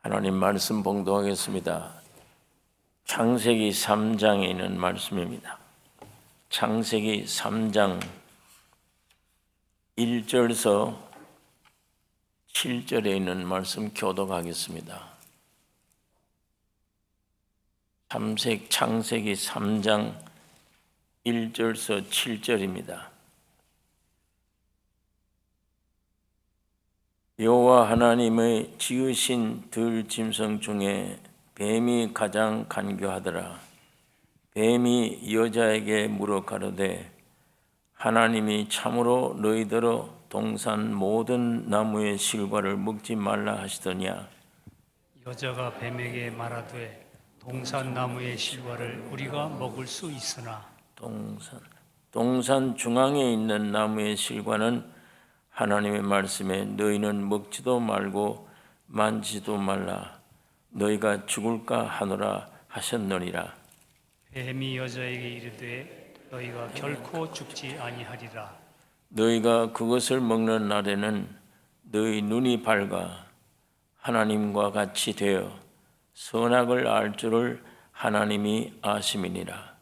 하나님 말씀 봉독하겠습니다. 창세기 3장에 있는 말씀입니다. 창세기 3장 1절에서 7절에 있는 말씀 교독하겠습니다. 창세기 3장 1절에서 7절입니다. 여호와 하나님의 지으신 들 짐승 중에 뱀이 가장 간교하더라. 뱀이 여자에게 물어 가로되 하나님이 참으로 너희더러 동산 모든 나무의 실과를 먹지 말라 하시더냐. 여자가 뱀에게 말하되 동산 나무의 실과를 우리가 먹을 수 있으나 동산 중앙에 있는 나무의 실과는 하나님의 말씀에 너희는 먹지도 말고 만지도 말라 너희가 죽을까 하노라 하셨느니라. 뱀이 여자에게 이르되 너희가 결코 죽지 아니하리라. 너희가 그것을 먹는 날에는 너희 눈이 밝아 하나님과 같이 되어 선악을 알 줄을 하나님이 아심이니라.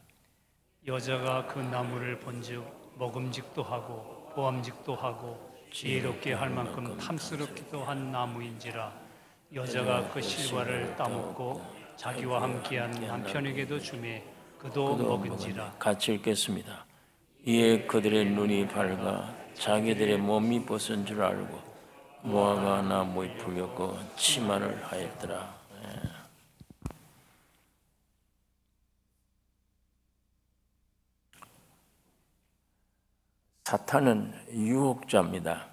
여자가 그 나무를 본즉 먹음직도 하고 보암직도 하고 지혜롭게 할 만큼 탐스럽기도 한 나무인지라. 여자가 그 실과를 따먹고 자기와 함께한 남편에게도 주매 그도 먹은지라. 같이 읽겠습니다. 이에 그들의 눈이 밝아 자기들의 몸이 벗은 줄 알고 모아가 나무에 풀렸고 치마를 하였더라. 사탄은 유혹자입니다.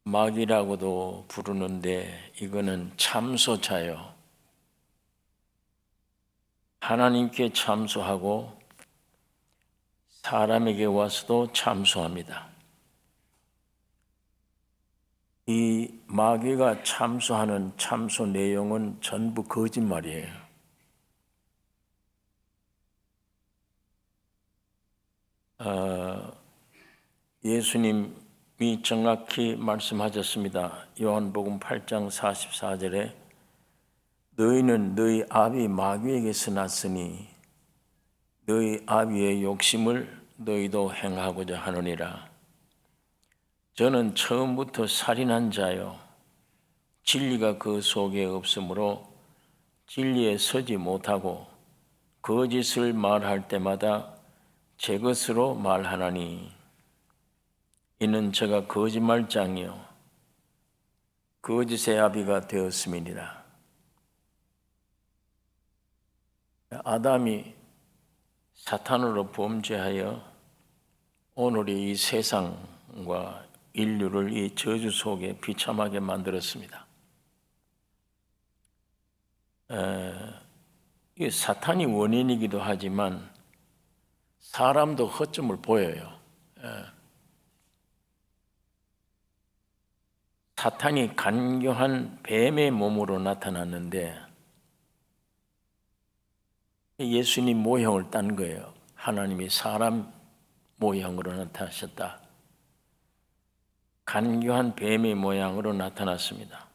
마귀라고도 부르는데 이거는 참소자요. 하나님께 참소하고 사람에게 와서도 참소합니다. 이 마귀가 참소하는 참소 내용은 전부 거짓말이에요. 예수님이 정확히 말씀하셨습니다. 요한복음 8장 44절에 너희는 너희 아비 마귀에게서 났으니 너희 아비의 욕심을 너희도 행하고자 하느니라. 저는 처음부터 살인한 자요 진리가 그 속에 없으므로 진리에 서지 못하고 거짓을 말할 때마다 제 것으로 말하나니 이는 제가 거짓말장이요 거짓의 아비가 되었음이니라. 아담이 사탄으로 범죄하여 오늘의 이 세상과 인류를 이 저주 속에 비참하게 만들었습니다. 이게 사탄이 원인이기도 하지만 사람도 허점을 보여요. 사탄이 간교한 뱀의 몸으로 나타났는데 예수님 모형을 딴 거예요. 하나님이 사람 모형으로 나타나셨다. 간교한 뱀의 모양으로 나타났습니다.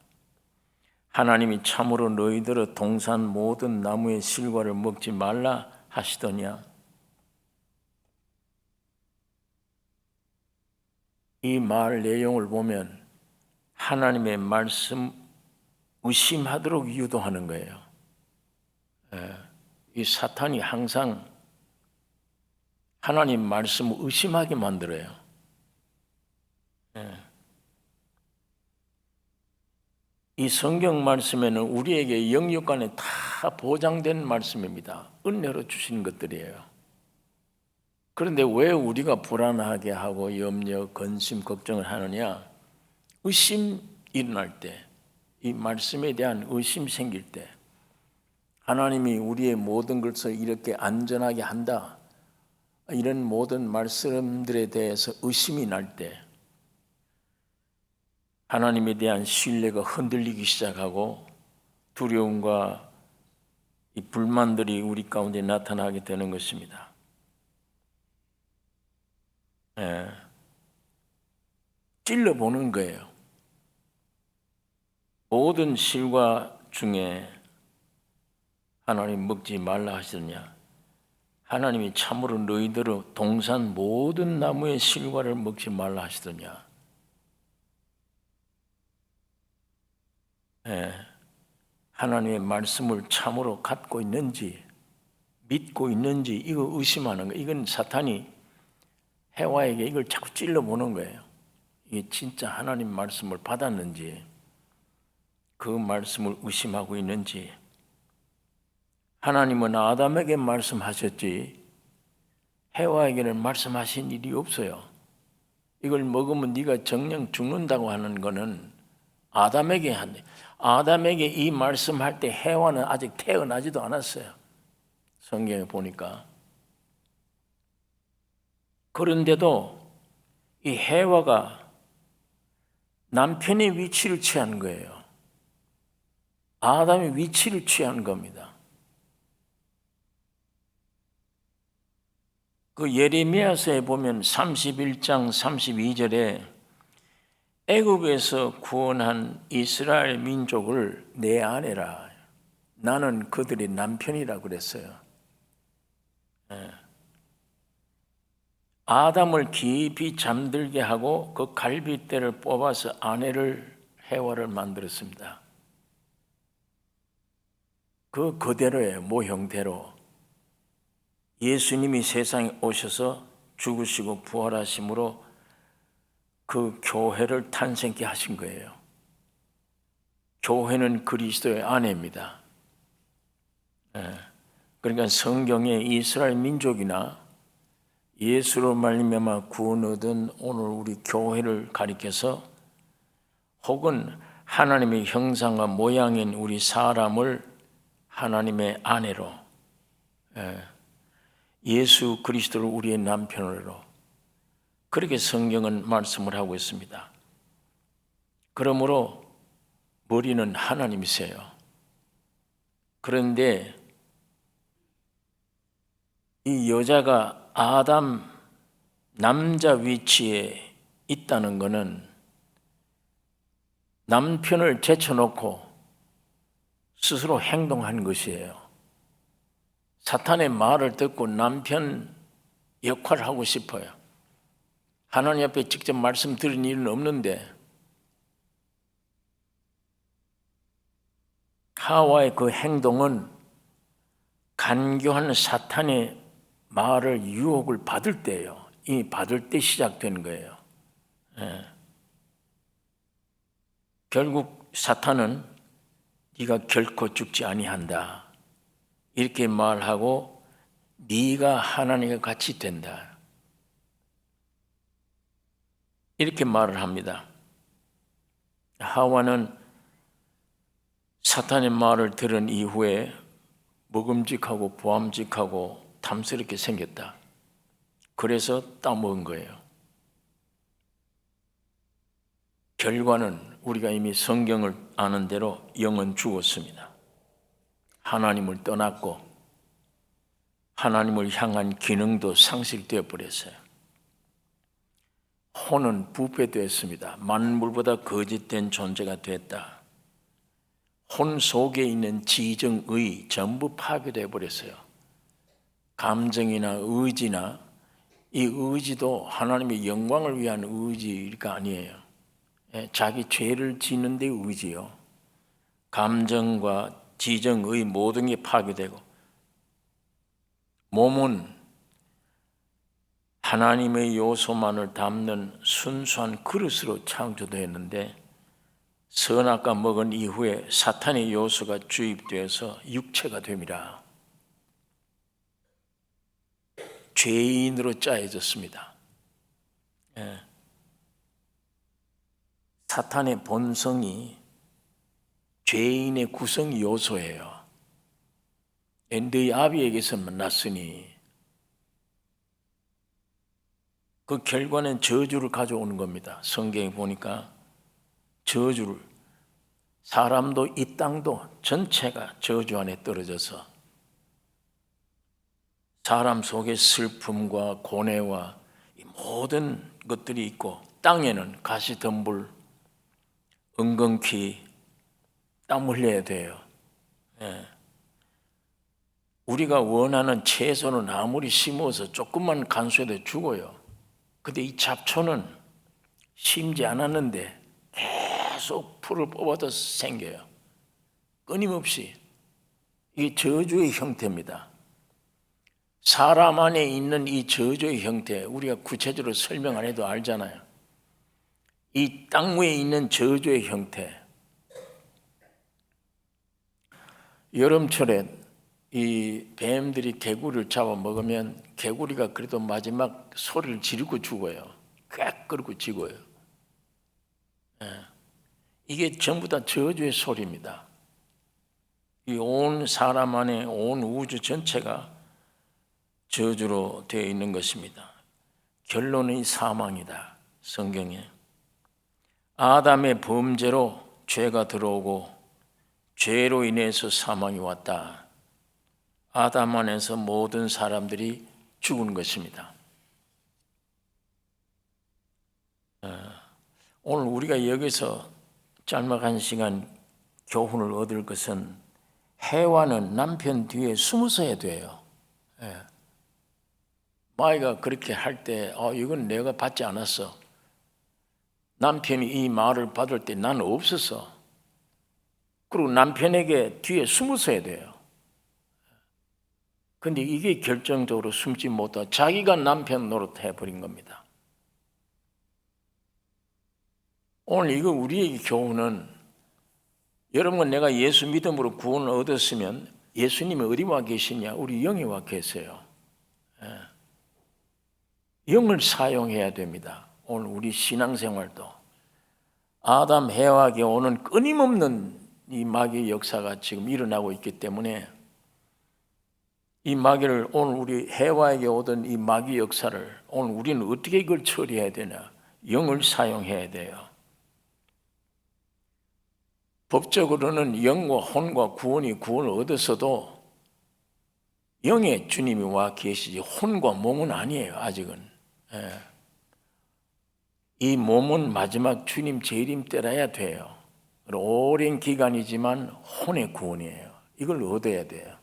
하나님이 참으로 너희들의 동산 모든 나무의 실과를 먹지 말라 하시더냐. 이 말 내용을 보면 하나님의 말씀 의심하도록 유도하는 거예요. 이 사탄이 항상 하나님 말씀을 의심하게 만들어요. 이 성경 말씀에는 우리에게 영육간에 다 보장된 말씀입니다. 은혜로 주신 것들이에요. 그런데 왜 우리가 불안하게 하고 염려, 근심, 걱정을 하느냐? 의심 일어날 때, 이 말씀에 대한 의심 생길 때 하나님이 우리의 모든 것을 이렇게 안전하게 한다. 이런 모든 말씀들에 대해서 의심이 날 때 하나님에 대한 신뢰가 흔들리기 시작하고 두려움과 이 불만들이 우리 가운데 나타나게 되는 것입니다. 찔러보는 거예요. 모든 실과 중에 하나님 먹지 말라 하시느냐? 하나님이 참으로 너희들의 동산 모든 나무의 실과를 먹지 말라 하시더냐? 하나님의 말씀을 참으로 갖고 있는지 믿고 있는지 이거 의심하는 거. 이건 사탄이 해와에게 이걸 자꾸 찔러보는 거예요. 이게 진짜 하나님 말씀을 받았는지 그 말씀을 의심하고 있는지. 하나님은 아담에게 말씀하셨지 해와에게는 말씀하신 일이 없어요. 이걸 먹으면 네가 정령 죽는다고 하는 거는 아담에게 한대. 아담에게 이 말씀할 때 해와는 아직 태어나지도 않았어요. 성경에 보니까. 그런데도 이 해와가 남편의 위치를 취한 거예요. 아담의 위치를 취한 겁니다. 그 예레미야서에 보면 31장 32절에 애굽에서 구원한 이스라엘 민족을 내 아내라. 나는 그들의 남편이라 그랬어요. 아담을 깊이 잠들게 하고 그 갈빗대를 뽑아서 아내를 해와를 만들었습니다. 그 그대로의 모형대로 예수님이 세상에 오셔서 죽으시고 부활하심으로 그 교회를 탄생케 하신 거예요. 교회는 그리스도의 아내입니다. 그러니까 성경에 이스라엘 민족이나 예수로 말미암아 구원 얻은 오늘 우리 교회를 가리켜서 혹은 하나님의 형상과 모양인 우리 사람을 하나님의 아내로, 예수 그리스도를 우리의 남편으로 그렇게 성경은 말씀을 하고 있습니다. 그러므로 머리는 하나님이세요. 그런데 이 여자가 아담 남자 위치에 있다는 것은 남편을 제쳐놓고 스스로 행동한 것이에요. 사탄의 말을 듣고 남편 역할을 하고 싶어요. 하나님 앞에 직접 말씀 들은 일은 없는데 하와의 그 행동은 간교한 사탄의 말을 유혹을 받을 때예요. 이 받을 때 시작된 거예요. 결국 사탄은 네가 결코 죽지 아니한다 이렇게 말하고 네가 하나님과 같이 된다 이렇게 말을 합니다. 하와는 사탄의 말을 들은 이후에 먹음직하고 보암직하고 탐스럽게 생겼다. 그래서 따먹은 거예요. 결과는 우리가 이미 성경을 아는 대로 영은 죽었습니다. 하나님을 떠났고 하나님을 향한 기능도 상실되어 버렸어요. 혼은 부패되었습니다. 만물보다 거짓된 존재가 됐다. 혼 속에 있는 지정의 전부 파괴되어 버렸어요. 감정이나 의지나 이 의지도 하나님의 영광을 위한 의지가 아니에요. 자기 죄를 짓는 데 의지요. 감정과 지정의 모든 게 파괴되고 몸은 하나님의 요소만을 담는 순수한 그릇으로 창조되었는데 선악과 먹은 이후에 사탄의 요소가 주입되어서 육체가 됩니다. 죄인으로 짜여졌습니다. 사탄의 본성이 죄인의 구성 요소예요. 너희 아비에게서만 났으니 그 결과는 저주를 가져오는 겁니다. 성경에 보니까 저주를, 사람도 이 땅도 전체가 저주 안에 떨어져서 사람 속에 슬픔과 고뇌와 이 모든 것들이 있고 땅에는 가시덤불, 은근키, 땀 흘려야 돼요. 예. 우리가 원하는 채소는 아무리 심어서 조금만 간수해도 죽어요. 근데 이 잡초는 심지 않았는데 계속 풀을 뽑아도 생겨요. 끊임없이. 이게 저주의 형태입니다. 사람 안에 있는 이 저주의 형태, 우리가 구체적으로 설명 안 해도 알잖아요. 이 땅 위에 있는 저주의 형태. 여름철에 이 뱀들이 개구리를 잡아먹으면 개구리가 그래도 마지막 소리를 지르고 죽어요. 꽥 그러고 죽어요. 이게 전부 다 저주의 소리입니다. 이 온 사람 안에 온 우주 전체가 저주로 되어 있는 것입니다. 결론은 사망이다. 성경에 아담의 범죄로 죄가 들어오고 죄로 인해서 사망이 왔다. 아담 안에서 모든 사람들이 죽은 것입니다. 오늘 우리가 여기서 짤막한 시간 교훈을 얻을 것은 해와는 남편 뒤에 숨어서 해야 돼요. 마이가 그렇게 할 때 이건 내가 받지 않았어. 남편이 이 말을 받을 때 나는 없었어. 그리고 남편에게 뒤에 숨어서 해야 돼요. 근데 이게 결정적으로 숨지 못하고 자기가 남편 노릇해버린 겁니다. 오늘 이거 우리에게 교훈은 여러분 내가 예수 믿음으로 구원을 얻었으면 예수님이 어디 와 계시냐? 우리 영에 와 계세요. 영을 사용해야 됩니다. 오늘 우리 신앙생활도 아담 해와에게 오는 끊임없는 이 마귀의 역사가 지금 일어나고 있기 때문에 이 마귀를 오늘 우리 해와에게 오던 이 마귀 역사를 오늘 우리는 어떻게 이걸 처리해야 되냐? 영을 사용해야 돼요. 법적으로는 영과 혼과 구원을 얻었어도 영의 주님이 와 계시지 혼과 몸은 아니에요. 아직은. 이 몸은 마지막 주님 재림 때라야 돼요. 오랜 기간이지만 혼의 구원이에요. 이걸 얻어야 돼요.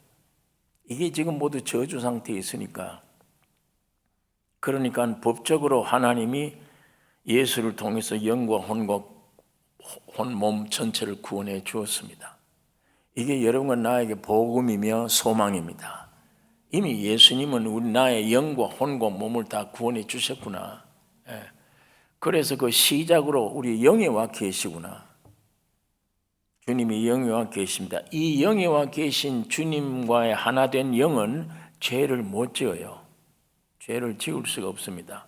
이게 지금 모두 저주 상태에 있으니까. 그러니까 법적으로 하나님이 예수를 통해서 영과 혼과 몸 전체를 구원해 주었습니다. 이게 여러분과 나에게 복음이며 소망입니다. 이미 예수님은 우리 나의 영과 혼과 몸을 다 구원해 주셨구나. 그래서 그 시작으로 우리 영에 와 계시구나. 주님이 영에 와 계십니다. 이 영에 와 계신 주님과의 하나 된 영은 죄를 못 지어요. 죄를 지을 수가 없습니다.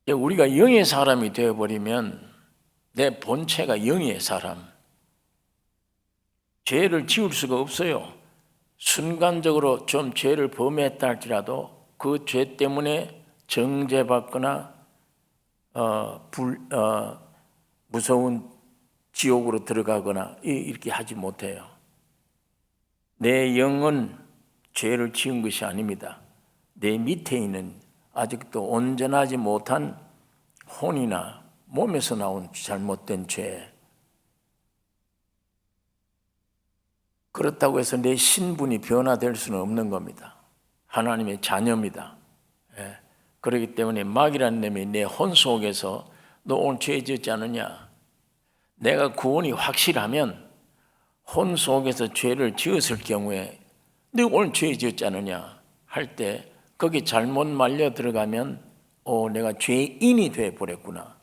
우리가 영의 사람이 되어버리면 내 본체가 영의 사람, 죄를 지을 수가 없어요. 순간적으로 좀 죄를 범했다 할지라도 그 죄 때문에 정죄받거나 무서운 지옥으로 들어가거나 이렇게 하지 못해요. 내 영은 죄를 지은 것이 아닙니다. 내 밑에 있는 아직도 온전하지 못한 혼이나 몸에서 나온 잘못된 죄. 그렇다고 해서 내 신분이 변화될 수는 없는 겁니다. 하나님의 자녀입니다. 그렇기 때문에 마귀라는 놈이 내 혼 속에서 너 오늘 죄 지었지 않느냐? 내가 구원이 확실하면 혼 속에서 죄를 지었을 경우에 너 오늘 죄 지었지 않느냐? 할 때 거기 잘못 말려 들어가면 내가 죄인이 되어버렸구나.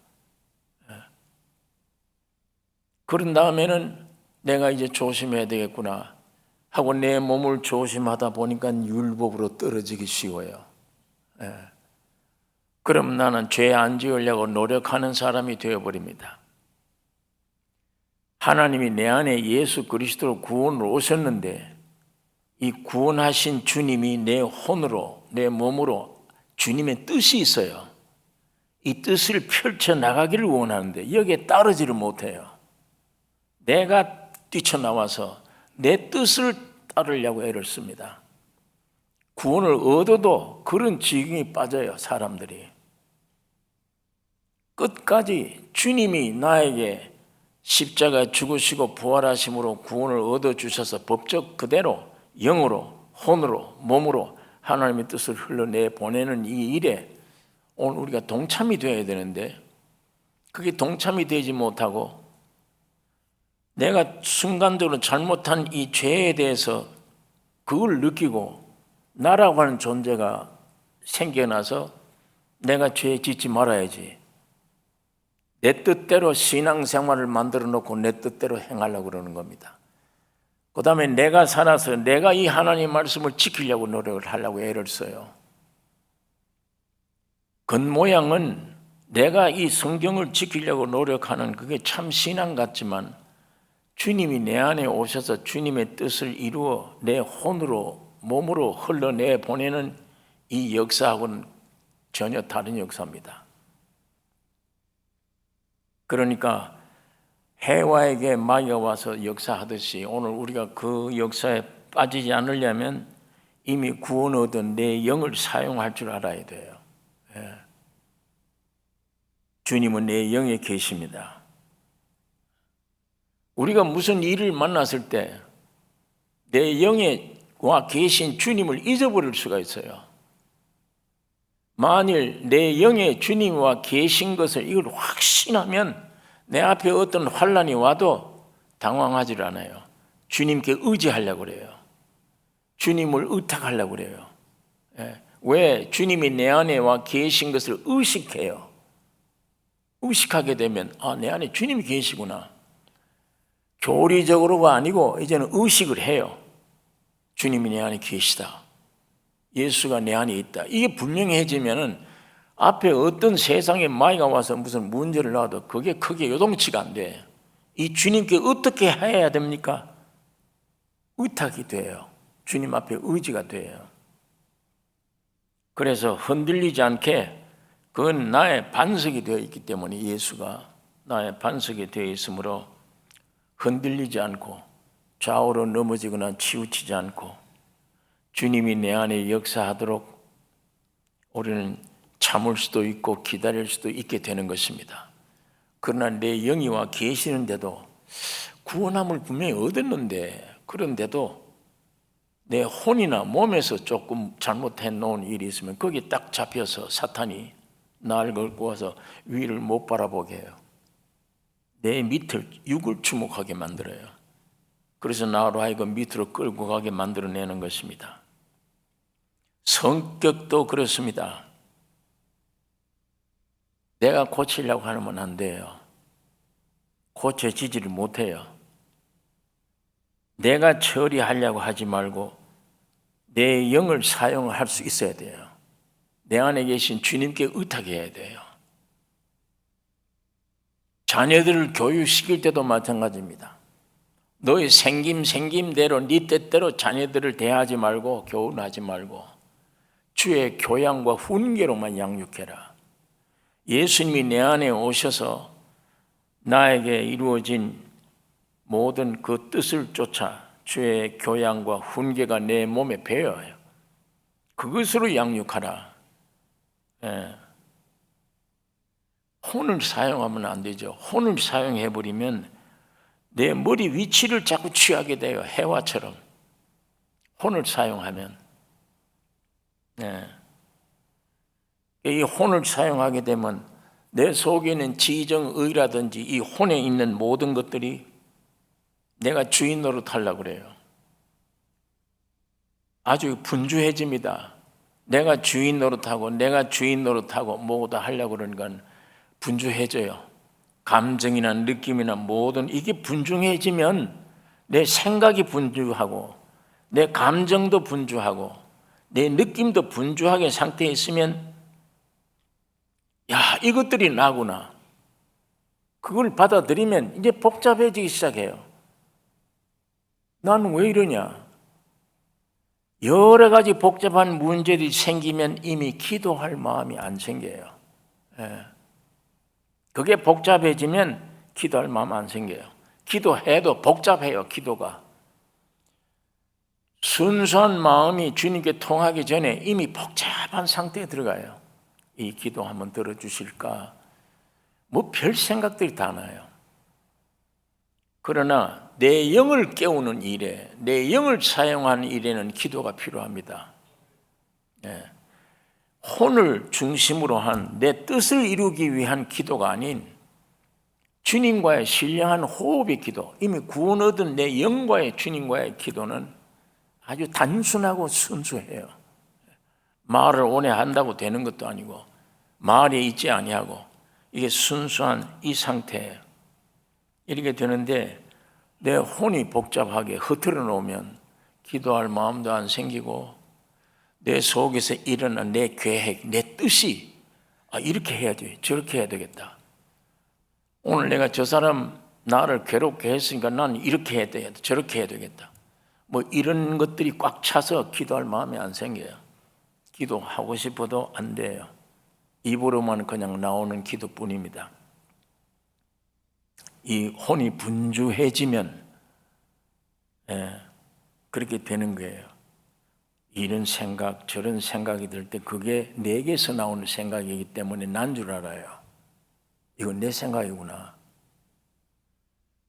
그런 다음에는 내가 이제 조심해야 되겠구나 하고 내 몸을 조심하다 보니까 율법으로 떨어지기 쉬워요. 그럼 나는 죄 안 지으려고 노력하는 사람이 되어버립니다. 하나님이 내 안에 예수 그리스도로 구원으로 오셨는데 이 구원하신 주님이 내 혼으로 내 몸으로 주님의 뜻이 있어요. 이 뜻을 펼쳐나가기를 원하는데 여기에 따르지를 못해요. 내가 뛰쳐나와서 내 뜻을 따르려고 애를 씁니다. 구원을 얻어도 그런 지경이 빠져요. 사람들이 끝까지 주님이 나에게 십자가에 죽으시고 부활하심으로 구원을 얻어주셔서 법적 그대로 영으로, 혼으로, 몸으로 하나님의 뜻을 흘러내 보내는 이 일에 오늘 우리가 동참이 되어야 되는데 그게 동참이 되지 못하고 내가 순간적으로 잘못한 이 죄에 대해서 그걸 느끼고 나라고 하는 존재가 생겨나서 내가 죄에 짓지 말아야지, 내 뜻대로 신앙생활을 만들어 놓고 내 뜻대로 행하려고 그러는 겁니다. 그 다음에 내가 살아서 내가 이 하나님 말씀을 지키려고 노력을 하려고 애를 써요. 겉모양은 내가 이 성경을 지키려고 노력하는 그게 참 신앙 같지만 주님이 내 안에 오셔서 주님의 뜻을 이루어 내 혼으로 몸으로 흘러내 보내는 이 역사하고는 전혀 다른 역사입니다. 그러니까 해와에게 마귀가 와서 역사하듯이 오늘 우리가 그 역사에 빠지지 않으려면 이미 구원 얻은 내 영을 사용할 줄 알아야 돼요. 주님은 내 영에 계십니다. 우리가 무슨 일을 만났을 때 내 영에 와 계신 주님을 잊어버릴 수가 있어요. 만일 내 영에 주님과 계신 것을 이걸 확신하면 내 앞에 어떤 환난이 와도 당황하지 않아요. 주님께 의지하려고 그래요. 주님을 의탁하려고 그래요. 왜? 주님이 내 안에 와 계신 것을 의식해요. 의식하게 되면 내 안에 주님이 계시구나. 교리적으로가 아니고 이제는 의식을 해요. 주님이 내 안에 계시다. 예수가 내 안에 있다. 이게 분명해지면은 앞에 어떤 세상에 마귀가 와서 무슨 문제를 놔도 그게 크게 요동치가 안 돼. 이 주님께 어떻게 해야 됩니까? 의탁이 돼요. 주님 앞에 의지가 돼요. 그래서 흔들리지 않게 그건 나의 반석이 되어 있기 때문에 예수가 나의 반석이 되어 있으므로 흔들리지 않고 좌우로 넘어지거나 치우치지 않고 주님이 내 안에 역사하도록 우리는 참을 수도 있고 기다릴 수도 있게 되는 것입니다. 그러나 내 영이 와 계시는데도 구원함을 분명히 얻었는데 그런데도 내 혼이나 몸에서 조금 잘못해 놓은 일이 있으면 거기 딱 잡혀서 사탄이 나를 걸고 와서 위를 못 바라보게 해요. 내 밑을 육을 주목하게 만들어요. 그래서 나로 하여금 밑으로 끌고 가게 만들어내는 것입니다. 성격도 그렇습니다. 내가 고치려고 하면 안 돼요. 고쳐지지를 못해요. 내가 처리하려고 하지 말고 내 영을 사용할 수 있어야 돼요. 내 안에 계신 주님께 의탁해야 돼요. 자녀들을 교육시킬 때도 마찬가지입니다. 너의 생김대로 네 뜻대로 자녀들을 대하지 말고 교훈하지 말고 주의 교양과 훈계로만 양육해라. 예수님이 내 안에 오셔서 나에게 이루어진 모든 그 뜻을 쫓아 주의 교양과 훈계가 내 몸에 배어요. 그것으로 양육하라. 혼을 사용하면 안 되죠. 혼을 사용해버리면 내 머리 위치를 자꾸 취하게 돼요. 해와처럼. 혼을 사용하면. 이 혼을 사용하게 되면 내 속에 있는 지정의라든지 이 혼에 있는 모든 것들이 내가 주인 노릇하려고 그래요. 아주 분주해집니다. 내가 주인 노릇하고 뭐다 하려고 그러는 건 분주해져요. 감정이나 느낌이나 모든 이게 분주해지면 내 생각이 분주하고 내 감정도 분주하고 내 느낌도 분주하게 상태에 있으면 이것들이 나구나. 그걸 받아들이면 이제 복잡해지기 시작해요. 나는 왜 이러냐? 여러 가지 복잡한 문제들이 생기면 이미 기도할 마음이 안 생겨요. 그게 복잡해지면 기도할 마음 안 생겨요. 기도해도 복잡해요. 기도가. 순수한 마음이 주님께 통하기 전에 이미 복잡한 상태에 들어가요. 이 기도 한번 들어주실까? 뭐 별 생각들이 다 나요. 그러나 내 영을 깨우는 일에, 내 영을 사용하는 일에는 기도가 필요합니다. 혼을 중심으로 한 내 뜻을 이루기 위한 기도가 아닌 주님과의 신령한 호흡의 기도, 이미 구원 얻은 내 영과의 주님과의 기도는 아주 단순하고 순수해요. 말을 오래 한다고 되는 것도 아니고 말에 있지 아니하고 이게 순수한 이 상태예요. 이렇게 되는데 내 혼이 복잡하게 흐트러 놓으면 기도할 마음도 안 생기고 내 속에서 일어난 내 계획, 내 뜻이 이렇게 해야 돼, 저렇게 해야 되겠다. 오늘 내가 저 사람 나를 괴롭게 했으니까 난 이렇게 해야 되겠다, 저렇게 해야 되겠다. 뭐 이런 것들이 꽉 차서 기도할 마음이 안 생겨요. 기도하고 싶어도 안 돼요. 입으로만 그냥 나오는 기도뿐입니다. 이 혼이 분주해지면 그렇게 되는 거예요. 이런 생각 저런 생각이 들 때 그게 내게서 나오는 생각이기 때문에 난 줄 알아요. 이건 내 생각이구나.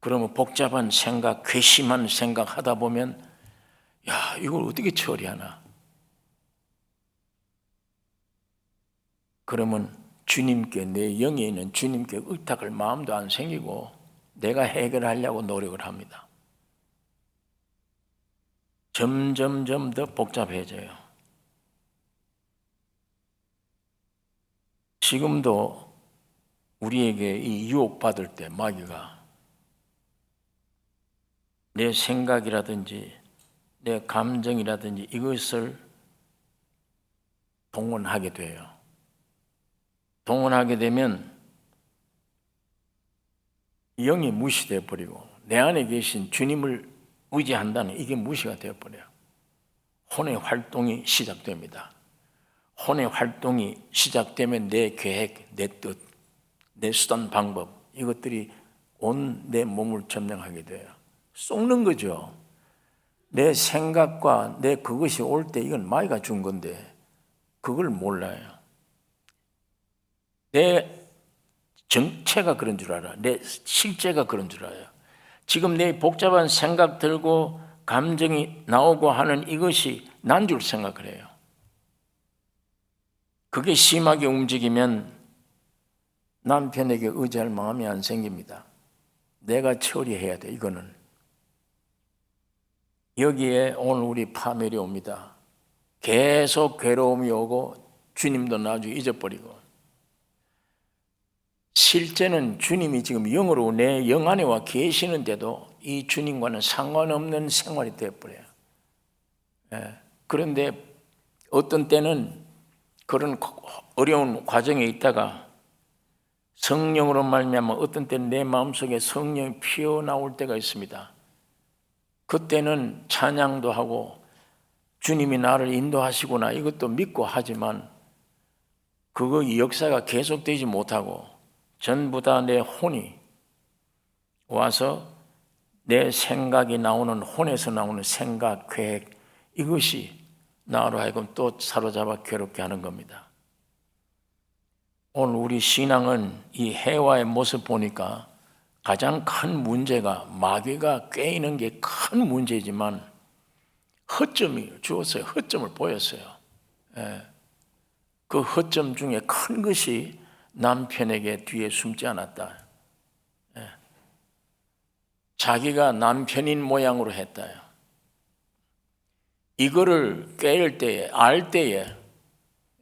그러면 복잡한 생각, 괘씸한 생각 하다 보면 야, 이걸 어떻게 처리하나? 그러면 주님께, 내 영에 있는 주님께 의탁할 마음도 안 생기고 내가 해결하려고 노력을 합니다. 점점점 더 복잡해져요. 지금도 우리에게 이 유혹받을 때 마귀가 내 생각이라든지 내 감정이라든지 이것을 동원하게 돼요. 동원하게 되면 영이 무시되어 버리고 내 안에 계신 주님을 의지한다는 이게 무시가 되어 버려요. 혼의 활동이 시작됩니다. 혼의 활동이 시작되면 내 계획, 내 뜻, 내 수단, 방법 이것들이 온 내 몸을 점령하게 돼요. 속는 거죠. 내 생각과 내 그것이 올 때 이건 마귀가 준 건데 그걸 몰라요. 내 정체가 그런 줄 알아. 내 실제가 그런 줄 알아요. 지금 내 복잡한 생각 들고 감정이 나오고 하는 이것이 난 줄 생각을 해요. 그게 심하게 움직이면 남편에게 의지할 마음이 안 생깁니다. 내가 처리해야 돼, 이거는. 여기에 오늘 우리 파멸이 옵니다. 계속 괴로움이 오고 주님도 나중에 잊어버리고. 실제는 주님이 지금 영으로 내 영 안에 와 계시는데도 이 주님과는 상관없는 생활이 되어버려요. 그런데 어떤 때는 그런 어려운 과정에 있다가 성령으로 말미암아 어떤 때는 내 마음속에 성령이 피어나올 때가 있습니다. 그때는 찬양도 하고 주님이 나를 인도하시구나 이것도 믿고 하지만 그거 역사가 계속되지 못하고 전부 다 내 혼이 와서 내 생각이 나오는 혼에서 나오는 생각, 계획 이것이 나로 하여금 또 사로잡아 괴롭게 하는 겁니다. 오늘 우리 신앙은 이 해와의 모습 보니까 가장 큰 문제가 마귀가 꿰이는 게 큰 문제지만 허점이 주었어요. 허점을 보였어요. 그 허점 중에 큰 것이 남편에게 뒤에 숨지 않았다. 자기가 남편인 모양으로 했다요. 이거를 꿰일 때에, 알 때에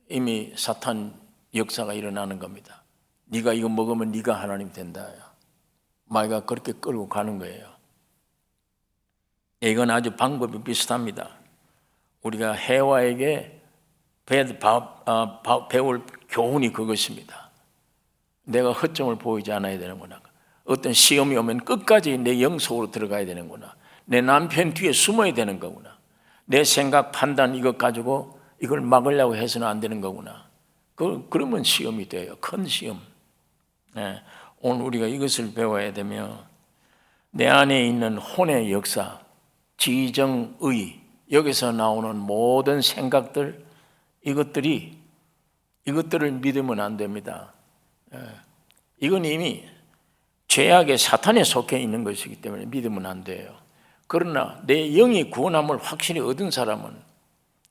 이미 사탄 역사가 일어나는 겁니다. 네가 이거 먹으면 네가 하나님 된다. 마귀가 그렇게 끌고 가는 거예요. 이건 아주 방법이 비슷합니다. 우리가 해와에게 배울 교훈이 그것입니다. 내가 허점을 보이지 않아야 되는구나. 어떤 시험이 오면 끝까지 내 영 속으로 들어가야 되는구나. 내 남편 뒤에 숨어야 되는 거구나. 내 생각, 판단 이것 가지고 이걸 막으려고 해서는 안 되는 거구나. 그러면 시험이 돼요. 큰 시험. 오늘 우리가 이것을 배워야 되며 내 안에 있는 혼의 역사, 지정의, 여기서 나오는 모든 생각들 이것들을 믿으면 안 됩니다. 이건 이미 죄악의 사탄에 속해 있는 것이기 때문에 믿으면 안 돼요. 그러나 내 영이 구원함을 확실히 얻은 사람은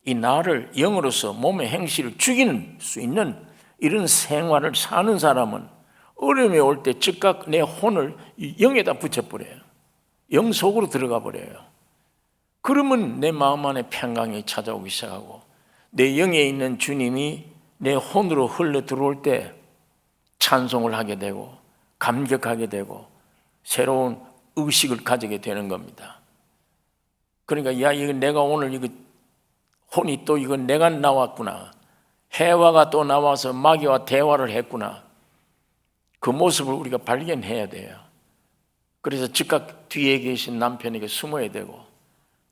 이 나를 영으로서 몸의 행실을 죽이는 수 있는 이런 생활을 사는 사람은 어려움이 올 때 즉각 내 혼을 영에다 붙여버려요. 영 속으로 들어가 버려요. 그러면 내 마음 안에 평강이 찾아오기 시작하고 내 영에 있는 주님이 내 혼으로 흘러 들어올 때 찬송을 하게 되고 감격하게 되고 새로운 의식을 가지게 되는 겁니다. 그러니까 야, 이거 내가 오늘 이거 혼이 또 이거 내가 나왔구나. 해와가 또 나와서 마귀와 대화를 했구나. 그 모습을 우리가 발견해야 돼요. 그래서 즉각 뒤에 계신 남편에게 숨어야 되고,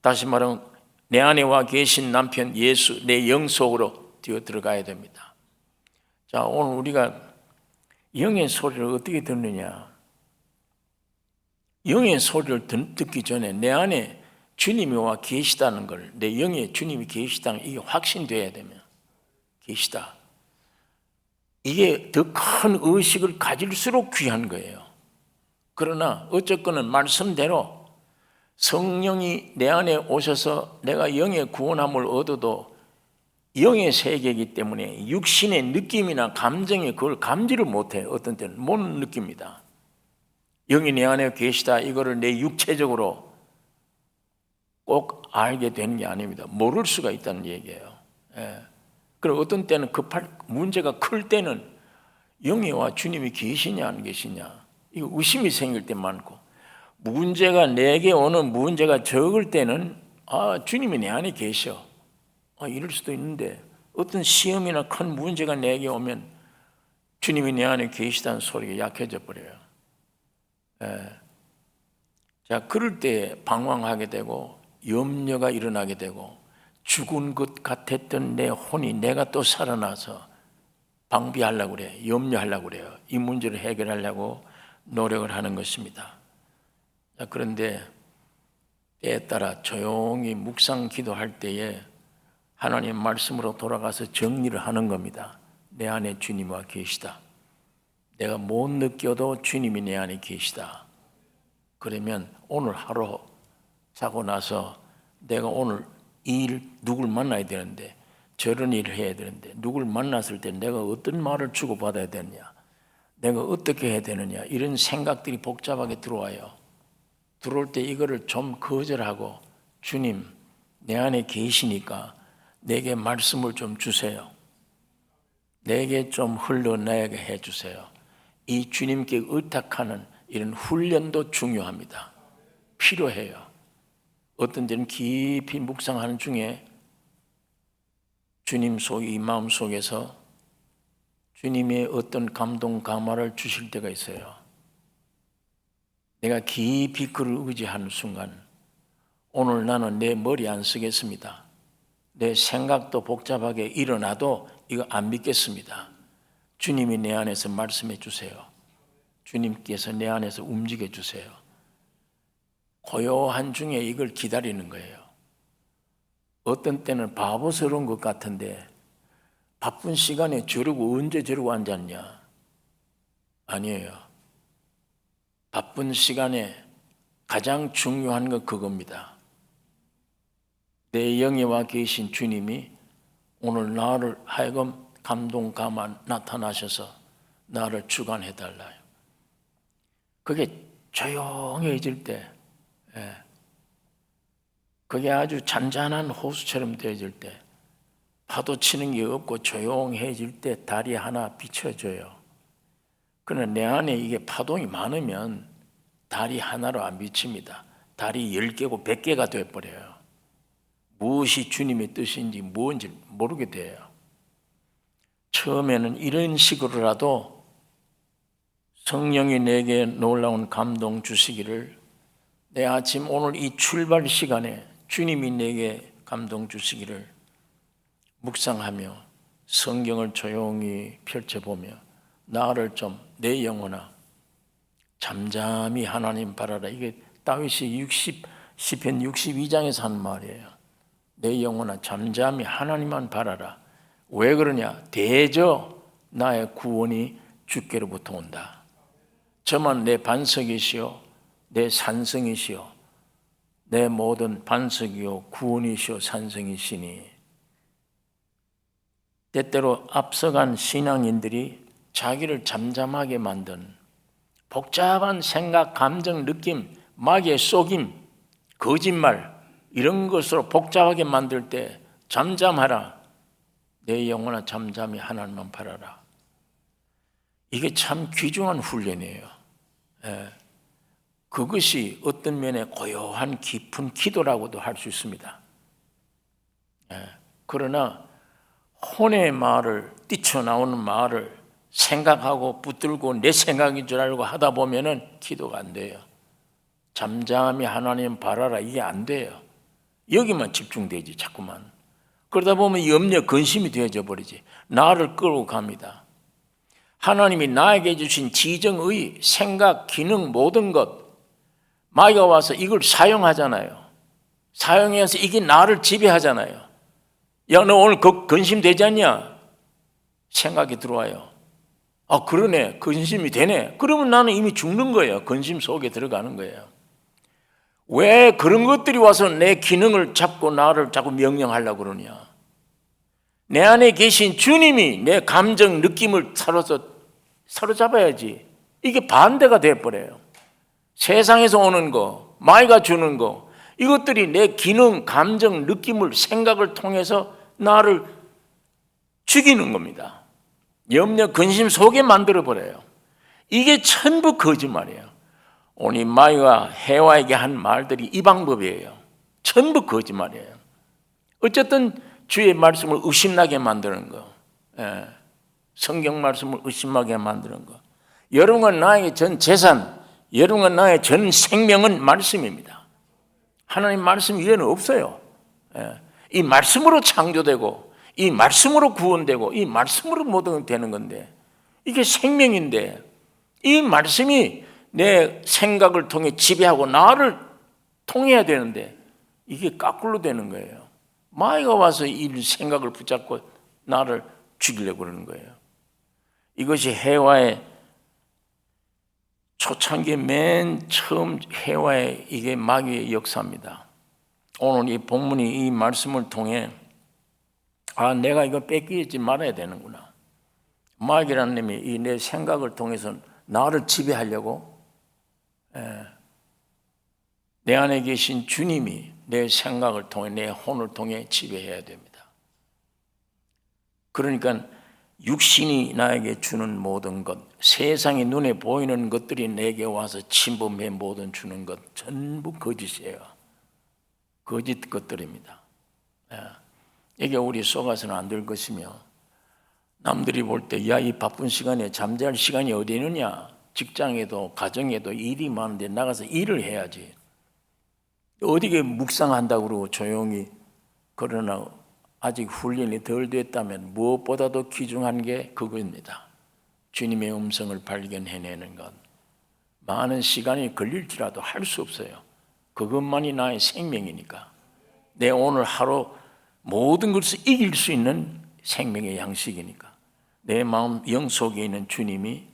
다시 말하면 내 안에 와 계신 남편 예수, 내 영 속으로 뛰어 들어가야 됩니다. 자, 오늘 우리가 영의 소리를 어떻게 듣느냐? 영의 소리를 듣기 전에 내 안에 주님이 와 계시다는 걸, 내 영에 주님이 계시다는 이게 확신돼야 되면, 계시다. 이게 더 큰 의식을 가질수록 귀한 거예요. 그러나 어쨌거나 말씀대로 성령이 내 안에 오셔서 내가 영의 구원함을 얻어도 영의 세계이기 때문에 육신의 느낌이나 감정이 그걸 감지를 못해요. 어떤 때는 못 느낍니다. 영이 내 안에 계시다 이거를 내 육체적으로 꼭 알게 되는 게 아닙니다. 모를 수가 있다는 얘기예요. 그리고 어떤 때는 문제가 클 때는 영이 와 주님이 계시냐 안 계시냐 이거 의심이 생길 때 많고, 문제가 내게 오는 문제가 적을 때는 주님이 내 안에 계셔 이럴 수도 있는데, 어떤 시험이나 큰 문제가 내게 오면 주님이 내 안에 계시다는 소리가 약해져 버려요. 자, 그럴 때 방황하게 되고 염려가 일어나게 되고 죽은 것 같았던 내 혼이 내가 또 살아나서 방비하려고 그래요. 염려하려고 그래요. 이 문제를 해결하려고 노력을 하는 것입니다. 자, 그런데 때에 따라 조용히 묵상 기도할 때에 하나님 말씀으로 돌아가서 정리를 하는 겁니다. 내 안에 주님이 와 계시다. 내가 못 느껴도 주님이 내 안에 계시다. 그러면 오늘 하루 자고 나서 내가 오늘 이 일 누굴 만나야 되는데 저런 일을 해야 되는데 누굴 만났을 때 내가 어떤 말을 주고받아야 되느냐, 내가 어떻게 해야 되느냐, 이런 생각들이 복잡하게 들어와요. 들어올 때 이거를 좀 거절하고 주님 내 안에 계시니까 내게 말씀을 좀 주세요. 내게 좀 흘러내게 해주세요. 이 주님께 의탁하는 이런 훈련도 중요합니다. 필요해요. 어떤 때는 깊이 묵상하는 중에 주님 이 마음 속에서 주님의 어떤 감동 감화를 주실 때가 있어요. 내가 깊이 그를 의지하는 순간, 오늘 나는 내 머리 안 쓰겠습니다. 내 생각도 복잡하게 일어나도 이거 안 믿겠습니다. 주님이 내 안에서 말씀해 주세요. 주님께서 내 안에서 움직여 주세요. 고요한 중에 이걸 기다리는 거예요. 어떤 때는 바보스러운 것 같은데 바쁜 시간에 저러고 언제 저러고 앉았냐? 아니에요. 바쁜 시간에 가장 중요한 건 그겁니다. 내 영에 와 계신 주님이 오늘 나를 하여금 감동 감화 나타나셔서 나를 주관해 달라요. 그게 조용해질 때, 그게 아주 잔잔한 호수처럼 되어질 때, 파도 치는 게 없고 조용해질 때 달이 하나 비춰져요. 그러나 내 안에 이게 파동이 많으면 달이 하나로 안 비칩니다. 달이 10개고 100개가 되어버려요. 무엇이 주님의 뜻인지 뭔지 모르게 돼요. 처음에는 이런 식으로라도 성령이 내게 놀라운 감동 주시기를, 내 아침 오늘 이 출발 시간에 주님이 내게 감동 주시기를 묵상하며 성경을 조용히 펼쳐보며 나를 좀 내 영혼아 잠잠히 하나님 바라라. 이게 다윗이 시편 62장에서 한 말이에요. 내 영혼아 잠잠히 하나님만 바라라. 왜 그러냐? 대저 나의 구원이 주께로부터 온다. 저만 내 반석이시요 내 산성이시요 내 모든 반석이요 구원이시요 산성이시니. 때때로 앞서간 신앙인들이 자기를 잠잠하게 만든 복잡한 생각, 감정, 느낌, 마귀의 속임, 거짓말 이런 것으로 복잡하게 만들 때 잠잠하라. 내 영혼아 잠잠히 하나님만 바라라. 이게 참 귀중한 훈련이에요. 그것이 어떤 면에 고요한 깊은 기도라고도 할 수 있습니다. 그러나 혼의 말을 뛰쳐나오는 말을 생각하고 붙들고 내 생각인 줄 알고 하다 보면은 기도가 안 돼요. 잠잠히 하나님 바라라 이게 안 돼요. 여기만 집중되지 자꾸만. 그러다 보면 염려 근심이 되어져 버리지. 나를 끌고 갑니다. 하나님이 나에게 주신 지정의 생각, 기능 모든 것 마귀가 와서 이걸 사용하잖아요. 사용해서 이게 나를 지배하잖아요. 야, 너 오늘 근심되지 않냐? 생각이 들어와요. 아, 그러네. 근심이 되네. 그러면 나는 이미 죽는 거예요. 근심 속에 들어가는 거예요. 왜 그런 것들이 와서 내 기능을 잡고 나를 자꾸 명령하려고 그러냐? 내 안에 계신 주님이 내 감정, 느낌을 사로잡아야지. 이게 반대가 돼버려요. 세상에서 오는 거, 마귀가 주는 거, 이것들이 내 기능, 감정, 느낌을, 생각을 통해서 나를 죽이는 겁니다. 염려, 근심 속에 만들어버려요. 이게 전부 거짓말이에요. 오늘 마귀가 해와에게 한 말들이 이 방법이에요. 전부 거짓말이에요. 어쨌든 주의 말씀을 의심나게 만드는 거, 성경 말씀을 의심하게 만드는 거. 여러분과 나에게 전 재산, 여러분과 나의 전 생명은 말씀입니다. 하나님 말씀 위에는 없어요. 이 말씀으로 창조되고 이 말씀으로 구원되고 이 말씀으로 모든 되는 건데 이게 생명인데 이 말씀이 내 생각을 통해 지배하고 나를 통해야 되는데 이게 거꾸로 되는 거예요. 마귀가 와서 이 생각을 붙잡고 나를 죽이려고 그러는 거예요. 이것이 해와의 초창기 맨 처음 해와의 이게 마귀의 역사입니다. 오늘 이 본문이 이 말씀을 통해 아, 내가 이거 뺏기지 말아야 되는구나. 마귀라는 놈이 이 내 생각을 통해서 나를 지배하려고 내 안에 계신 주님이 내 생각을 통해 내 혼을 통해 지배해야 됩니다. 그러니까 육신이 나에게 주는 모든 것, 세상의 눈에 보이는 것들이 내게 와서 침범해 모든 주는 것 전부 거짓이에요. 거짓 것들입니다. 이게 우리 속아서는 안 될 것이며 남들이 볼 때 야, 이 바쁜 시간에 잠잘 시간이 어디 있느냐? 직장에도 가정에도 일이 많은데 나가서 일을 해야지. 어디게 묵상한다고 그러고 조용히. 그러나 아직 훈련이 덜 됐다면 무엇보다도 귀중한 게 그거입니다. 주님의 음성을 발견해내는 것. 많은 시간이 걸릴지라도 할 수 없어요. 그것만이 나의 생명이니까. 내 오늘 하루 모든 것을 이길 수 있는 생명의 양식이니까. 내 마음 영 속에 있는 주님이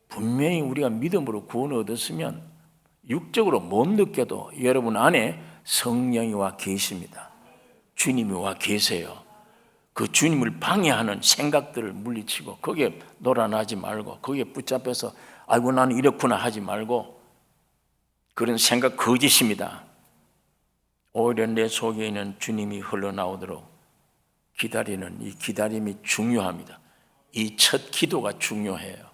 분명히 우리가 믿음으로 구원을 얻었으면 육적으로 못 느껴도 여러분 안에 성령이 와 계십니다. 주님이 와 계세요. 그 주님을 방해하는 생각들을 물리치고 거기에 놀아나지 말고 거기에 붙잡혀서 아이고 나는 이렇구나 하지 말고 그런 생각 거짓입니다. 오히려 내 속에 있는 주님이 흘러나오도록 기다리는 이 기다림이 중요합니다. 이 첫 기도가 중요해요.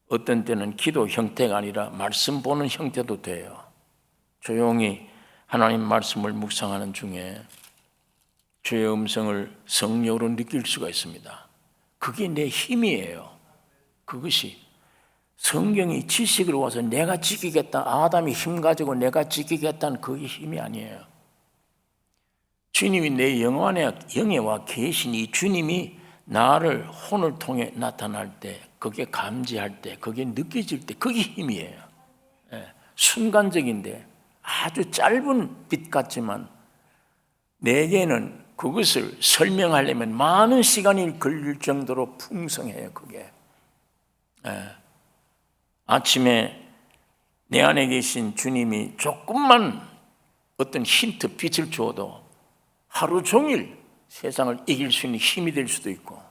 어떤 때는 기도 형태가 아니라 말씀 보는 형태도 돼요. 조용히 하나님 말씀을 묵상하는 중에 주의 음성을 성령으로 느낄 수가 있습니다. 그게 내 힘이에요. 그것이 성경이 지식으로 와서 내가 지키겠다, 아담이 힘 가지고 내가 지키겠다는 그게 힘이 아니에요. 주님이 내 영에 와 계신 이 주님이 나를 혼을 통해 나타날 때, 그게 감지할 때, 그게 느껴질 때 그게 힘이에요. 순간적인데 아주 짧은 빛 같지만 내게는 그것을 설명하려면 많은 시간이 걸릴 정도로 풍성해요. 그게 아침에 내 안에 계신 주님이 조금만 어떤 힌트, 빛을 주어도 하루 종일 세상을 이길 수 있는 힘이 될 수도 있고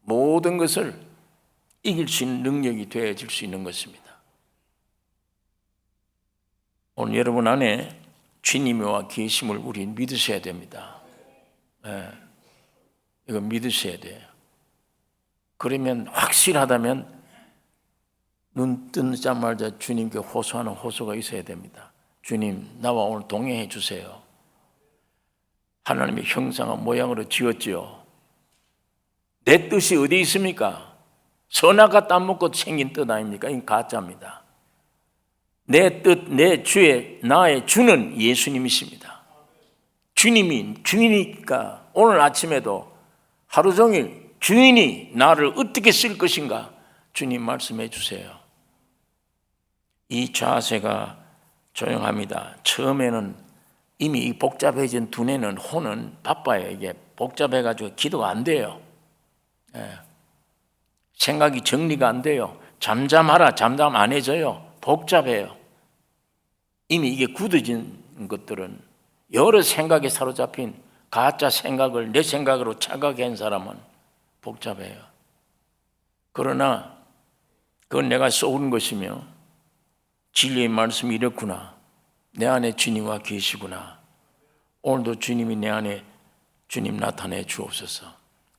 모든 것을 이길 수 있는 능력이 되어질 수 있는 것입니다. 오늘 여러분 안에 주님과 계심을 우리 믿으셔야 됩니다. 이거 믿으셔야 돼요. 그러면 확실하다면 눈 뜨자마자 주님께 호소하는 호소가 있어야 됩니다. 주님, 나와 오늘 동행해 주세요. 하나님의 형상과 모양으로 지었지요. 내 뜻이 어디 있습니까? 선악과 땀 먹고 생긴 뜻 아닙니까? 이건 가짜입니다. 내 뜻, 내 주의, 나의 주는 예수님이십니다. 주님이 주이니까 오늘 아침에도 하루 종일 주인이 나를 어떻게 쓸 것인가 주님 말씀해 주세요. 이 자세가 조용합니다. 처음에는 이미 이 복잡해진 두뇌는 혼은 바빠요. 이게 복잡해가지고 기도가 안 돼요. 생각이 정리가 안 돼요. 잠잠하라, 잠잠 안 해져요. 복잡해요. 이미 이게 굳어진 것들은 여러 생각에 사로잡힌 가짜 생각을 내 생각으로 착각해 한 사람은 복잡해요. 그러나 그건 내가 쏘는 것이며 진리의 말씀이 이렇구나. 내 안에 주님과 계시구나. 오늘도 주님이 내 안에 주님 나타내 주옵소서.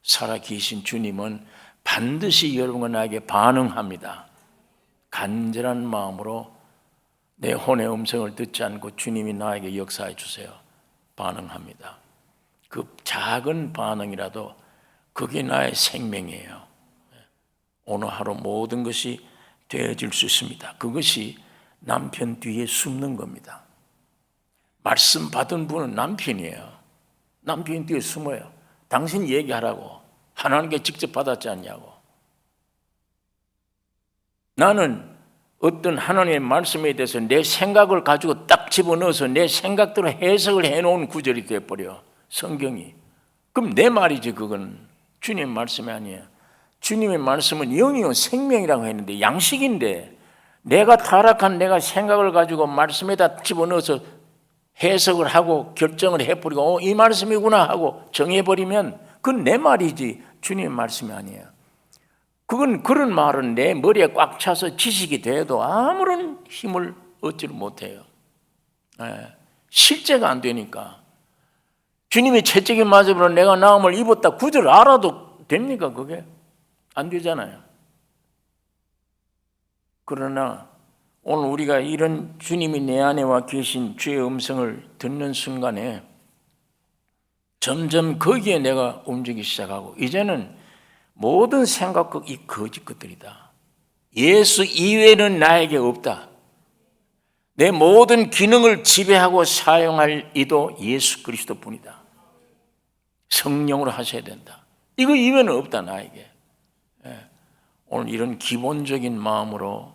살아계신 주님은 반드시 여러분과 나에게 반응합니다. 간절한 마음으로 내 혼의 음성을 듣지 않고 주님이 나에게 역사해 주세요. 반응합니다. 그 작은 반응이라도 그게 나의 생명이에요. 오늘 하루 모든 것이 되어질 수 있습니다. 그것이 남편 뒤에 숨는 겁니다. 말씀 받은 분은 남편이에요. 남편 뒤에 숨어요. 당신 얘기하라고. 하나님께 직접 받았지 않냐고. 나는 어떤 하나님의 말씀에 대해서 내 생각을 가지고 딱 집어넣어서 내 생각대로 해석을 해놓은 구절이 되어버려. 성경이. 그럼 내 말이지 그건. 주님의 말씀이 아니에요. 주님의 말씀은 영이요 생명이라고 했는데 양식인데 내가 타락한 내가 생각을 가지고 말씀에다 집어넣어서 해석을 하고 결정을 해버리고 이 말씀이구나 하고 정해버리면 그건 내 말이지 주님의 말씀이 아니에요. 그건 그런 말은 내 머리에 꽉 차서 지식이 돼도 아무런 힘을 얻지를 못해요. 실제가 안 되니까. 주님이 채찍에 맞으므로 내가 나음을 입었다 구절 알아도 됩니까 그게? 안 되잖아요. 그러나 오늘 우리가 이런 주님이 내 안에 와 계신 주의 음성을 듣는 순간에 점점 거기에 내가 움직이기 시작하고 이제는 모든 생각과 이 거짓 것들이다. 예수 이외에는 나에게 없다. 내 모든 기능을 지배하고 사용할 이도 예수 그리스도뿐이다. 성령으로 하셔야 된다. 이거 이외에는 없다 나에게. 오늘 이런 기본적인 마음으로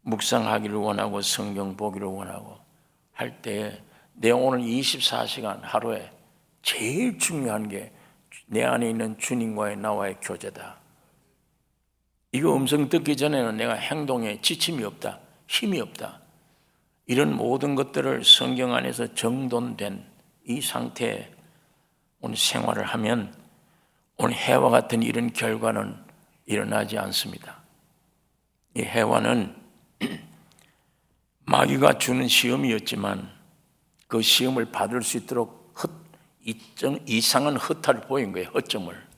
묵상하기를 원하고 성경 보기를 원하고 할 때 내 오늘 24시간 하루에 제일 중요한 게 내 안에 있는 주님과의 나와의 교제다. 이거 음성 듣기 전에는 내가 행동에 지침이 없다. 힘이 없다. 이런 모든 것들을 성경 안에서 정돈된 이 상태에 오늘 생활을 하면 오늘 해와 같은 이런 결과는 일어나지 않습니다. 이 해와는 마귀가 주는 시험이었지만 그 시험을 받을 수 있도록 이상한 허탈을 보인 거예요. 허점을.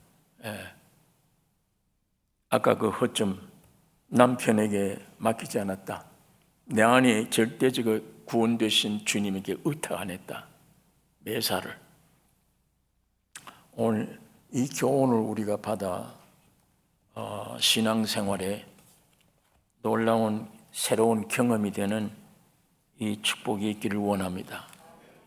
아까 그 허점 남편에게 맡기지 않았다. 내 안에 절대적으로 구원되신 주님에게 의탁 안 했다. 매사를. 오늘 이 교훈을 우리가 받아 신앙생활에 놀라운 새로운 경험이 되는 이 축복이 있기를 원합니다.